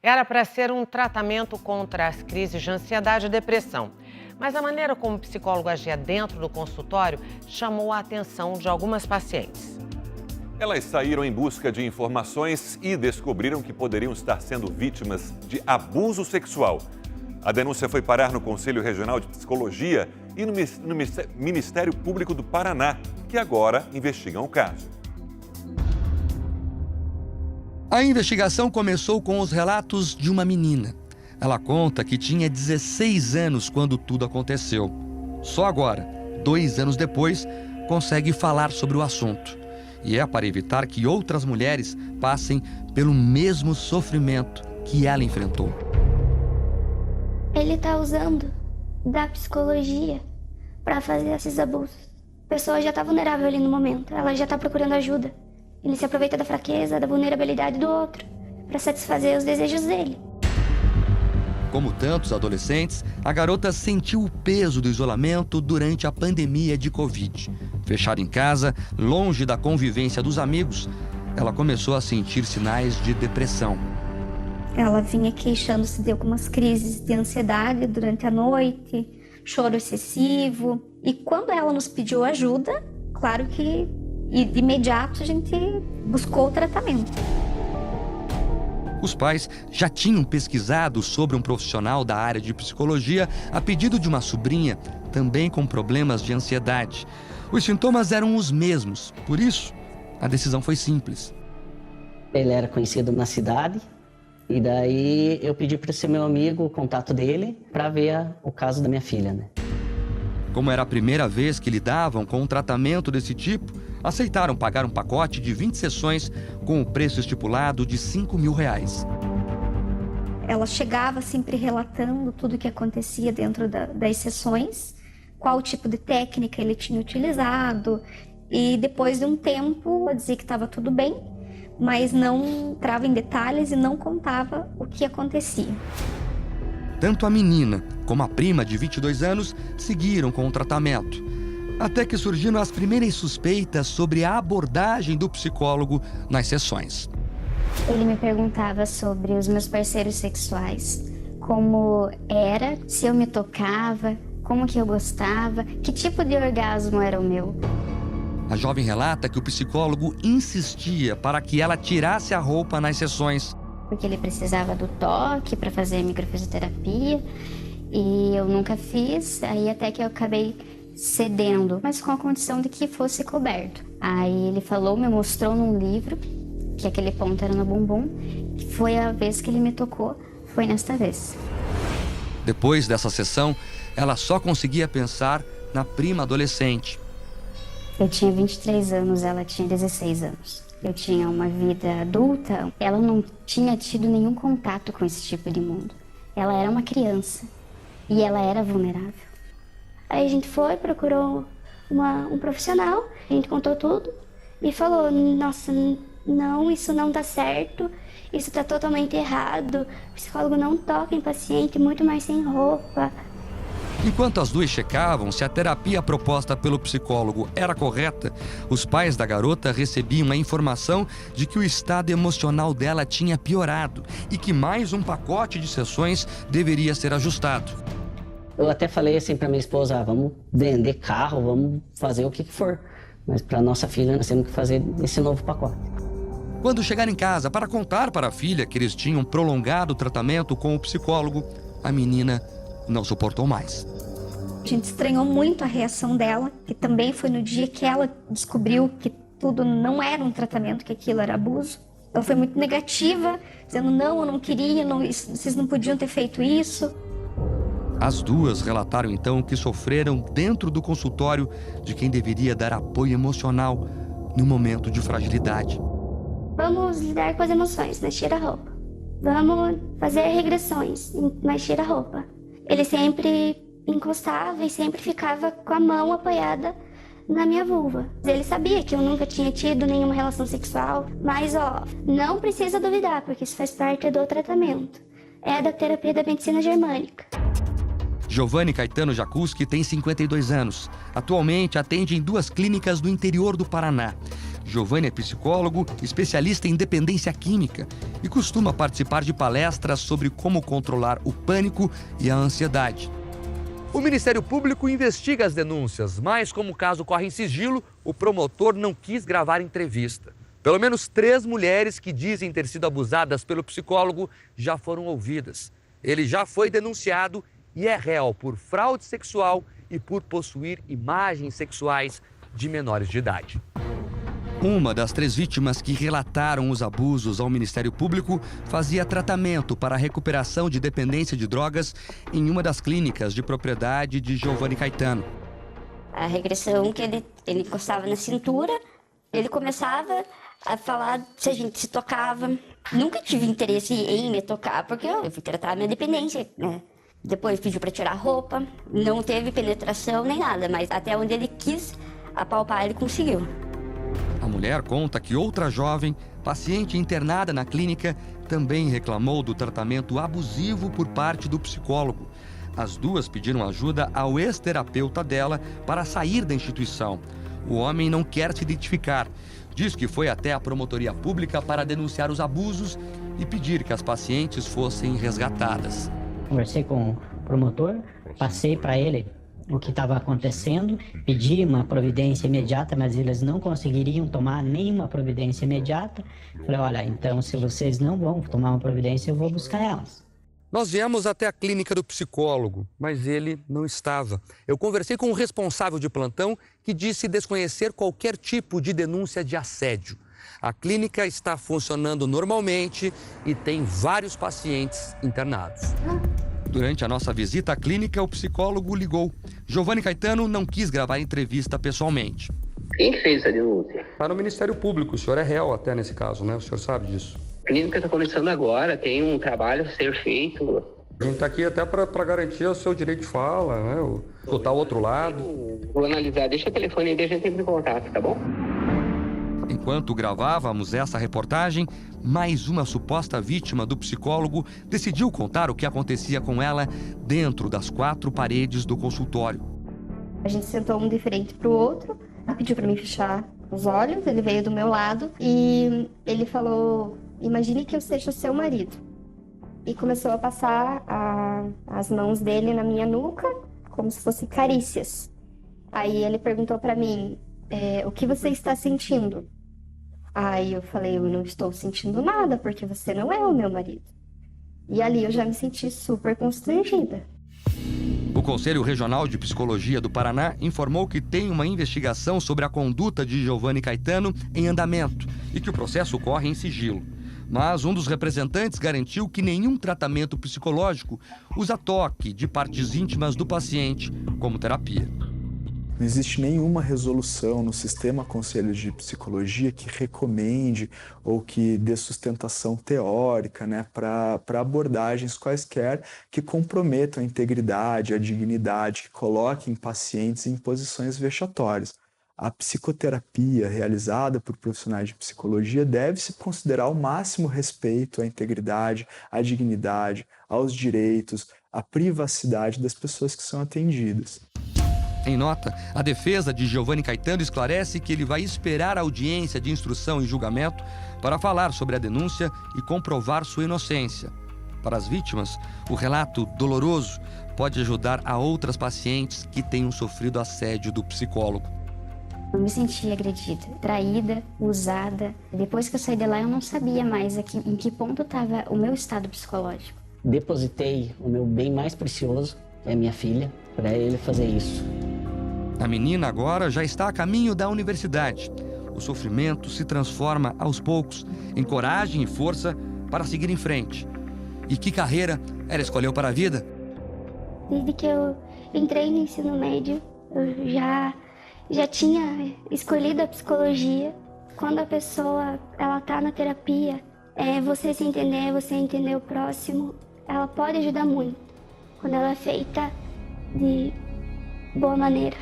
Era para ser um tratamento contra as crises de ansiedade e depressão. Mas a maneira como o psicólogo agia dentro do consultório chamou a atenção de algumas pacientes. Elas saíram em busca de informações e descobriram que poderiam estar sendo vítimas de abuso sexual. A denúncia foi parar no Conselho Regional de Psicologia e no Ministério Público do Paraná, que agora investigam o caso. A investigação começou com os relatos de uma menina. Ela conta que tinha 16 anos quando tudo aconteceu. Só agora, 2 anos depois, consegue falar sobre o assunto. E é para evitar que outras mulheres passem pelo mesmo sofrimento que ela enfrentou. Ele está usando da psicologia para fazer esses abusos. A pessoa já está vulnerável ali no momento, ela já está procurando ajuda. Ele se aproveita da fraqueza, da vulnerabilidade do outro, para satisfazer os desejos dele. Como tantos adolescentes, a garota sentiu o peso do isolamento durante a pandemia de Covid. Fechada em casa, longe da convivência dos amigos, ela começou a sentir sinais de depressão. Ela vinha queixando-se de algumas crises de ansiedade durante a noite, choro excessivo. E quando ela nos pediu ajuda, claro que de imediato a gente buscou o tratamento. Os pais já tinham pesquisado sobre um profissional da área de psicologia a pedido de uma sobrinha, também com problemas de ansiedade. Os sintomas eram os mesmos, por isso, a decisão foi simples. Ele era conhecido na cidade, e daí eu pedi para ser meu amigo o contato dele para ver o caso da minha filha, né? Como era a primeira vez que lidavam com um tratamento desse tipo, aceitaram pagar um pacote de 20 sessões com o preço estipulado de R$5.000. Ela chegava sempre relatando tudo o que acontecia dentro das sessões, qual tipo de técnica ele tinha utilizado, e depois de um tempo ela dizia que estava tudo bem, mas não entrava em detalhes e não contava o que acontecia. Tanto a menina como a prima de 22 anos seguiram com o tratamento, até que surgiram as primeiras suspeitas sobre a abordagem do psicólogo nas sessões. Ele me perguntava sobre os meus parceiros sexuais, como era, se eu me tocava, como que eu gostava, que tipo de orgasmo era o meu. A jovem relata que o psicólogo insistia para que ela tirasse a roupa nas sessões. Porque ele precisava do toque para fazer a microfisioterapia e eu nunca fiz, aí até que eu acabei cedendo, mas com a condição de que fosse coberto. Aí ele falou, me mostrou num livro, que aquele ponto era no bumbum, que foi a vez que ele me tocou, foi nesta vez. Depois dessa sessão, ela só conseguia pensar na prima adolescente. Eu tinha 23 anos, ela tinha 16 anos. Eu tinha uma vida adulta, ela não tinha tido nenhum contato com esse tipo de mundo. Ela era uma criança e ela era vulnerável. Aí a gente foi, procurou um profissional, a gente contou tudo e falou, nossa, não, isso não dá certo, isso está totalmente errado, o psicólogo não toca em paciente, muito mais sem roupa. Enquanto as duas checavam se a terapia proposta pelo psicólogo era correta, os pais da garota recebiam a informação de que o estado emocional dela tinha piorado e que mais um pacote de sessões deveria ser ajustado. Eu até falei assim para minha esposa, vamos vender carro, vamos fazer o que for. Mas para nossa filha nós temos que fazer esse novo pacote. Quando chegaram em casa para contar para a filha que eles tinham prolongado o tratamento com o psicólogo, a menina não suportou mais. A gente estranhou muito a reação dela, que também foi no dia que ela descobriu que tudo não era um tratamento, que aquilo era abuso. Ela foi muito negativa, dizendo, não, eu não queria, não, vocês não podiam ter feito isso. As duas relataram então que sofreram dentro do consultório de quem deveria dar apoio emocional no momento de fragilidade. Vamos lidar com as emoções, mas tira a roupa. Vamos fazer regressões, mas tira a roupa. Ele sempre encostava e sempre ficava com a mão apoiada na minha vulva. Ele sabia que eu nunca tinha tido nenhuma relação sexual, mas não precisa duvidar, porque isso faz parte do tratamento. É da terapia da medicina germânica. Giovanni Caetano Jacuski tem 52 anos. Atualmente atende em 2 clínicas do interior do Paraná. Giovanni é psicólogo, especialista em dependência química e costuma participar de palestras sobre como controlar o pânico e a ansiedade. O Ministério Público investiga as denúncias, mas como o caso corre em sigilo, o promotor não quis gravar entrevista. Pelo menos 3 mulheres que dizem ter sido abusadas pelo psicólogo já foram ouvidas. Ele já foi denunciado e é réu por fraude sexual e por possuir imagens sexuais de menores de idade. Uma das 3 vítimas que relataram os abusos ao Ministério Público fazia tratamento para a recuperação de dependência de drogas em uma das clínicas de propriedade de Giovanni Caetano. A regressão que ele encostava na cintura, ele começava a falar se a gente se tocava. Nunca tive interesse em me tocar, porque eu fui tratar a minha dependência, né? Depois pediu para tirar a roupa, não teve penetração nem nada, mas até onde ele quis apalpar, ele conseguiu. A mulher conta que outra jovem, paciente internada na clínica, também reclamou do tratamento abusivo por parte do psicólogo. As duas pediram ajuda ao ex-terapeuta dela para sair da instituição. O homem não quer se identificar. Diz que foi até a promotoria pública para denunciar os abusos e pedir que as pacientes fossem resgatadas. Conversei com o promotor, passei para ele o que estava acontecendo, pedi uma providência imediata, mas eles não conseguiriam tomar nenhuma providência imediata. Falei, olha, então se vocês não vão tomar uma providência, eu vou buscar elas. Nós viemos até a clínica do psicólogo, mas ele não estava. Eu conversei com o responsável de plantão que disse desconhecer qualquer tipo de denúncia de assédio. A clínica está funcionando normalmente e tem vários pacientes internados. Durante a nossa visita à clínica, o psicólogo ligou. Giovanni Caetano não quis gravar a entrevista pessoalmente. Quem fez a denúncia? Está no Ministério Público, o senhor é réu até nesse caso, né? O senhor sabe disso. A clínica está começando agora, tem um trabalho a ser feito. A gente está aqui até para garantir o seu direito de fala, né? Escutar o outro lado. Vou analisar, deixa o telefone aí e a gente entra em contato, tá bom? Enquanto gravávamos essa reportagem, mais uma suposta vítima do psicólogo decidiu contar o que acontecia com ela dentro das 4 paredes do consultório. A gente sentou um de frente para o outro, pediu para mim fechar os olhos, ele veio do meu lado e ele falou, imagine que eu seja seu marido. E começou a passar as mãos dele na minha nuca, como se fossem carícias. Aí ele perguntou para mim, o que você está sentindo? Aí eu falei, eu não estou sentindo nada, porque você não é o meu marido. E ali eu já me senti super constrangida. O Conselho Regional de Psicologia do Paraná informou que tem uma investigação sobre a conduta de Giovanni Caetano em andamento e que o processo corre em sigilo. Mas um dos representantes garantiu que nenhum tratamento psicológico usa toque de partes íntimas do paciente como terapia. Não existe nenhuma resolução no sistema Conselho de Psicologia que recomende ou que dê sustentação teórica, né, para abordagens quaisquer que comprometam a integridade, a dignidade, que coloquem pacientes em posições vexatórias. A psicoterapia realizada por profissionais de psicologia deve-se considerar o máximo respeito à integridade, à dignidade, aos direitos, à privacidade das pessoas que são atendidas. Em nota, a defesa de Giovanni Caetano esclarece que ele vai esperar a audiência de instrução e julgamento para falar sobre a denúncia e comprovar sua inocência. Para as vítimas, o relato doloroso pode ajudar a outras pacientes que tenham sofrido assédio do psicólogo. Eu me senti agredida, traída, usada. Depois que eu saí de lá, eu não sabia mais em que ponto estava o meu estado psicológico. Depositei o meu bem mais precioso, que é minha filha, para ele fazer isso. A menina agora já está a caminho da universidade. O sofrimento se transforma aos poucos em coragem e força para seguir em frente. E que carreira ela escolheu para a vida? Desde que eu entrei no ensino médio, eu já tinha escolhido a psicologia. Quando a pessoa está na terapia, você se entender, você entender o próximo, ela pode ajudar muito. Quando ela é feita de boa maneira.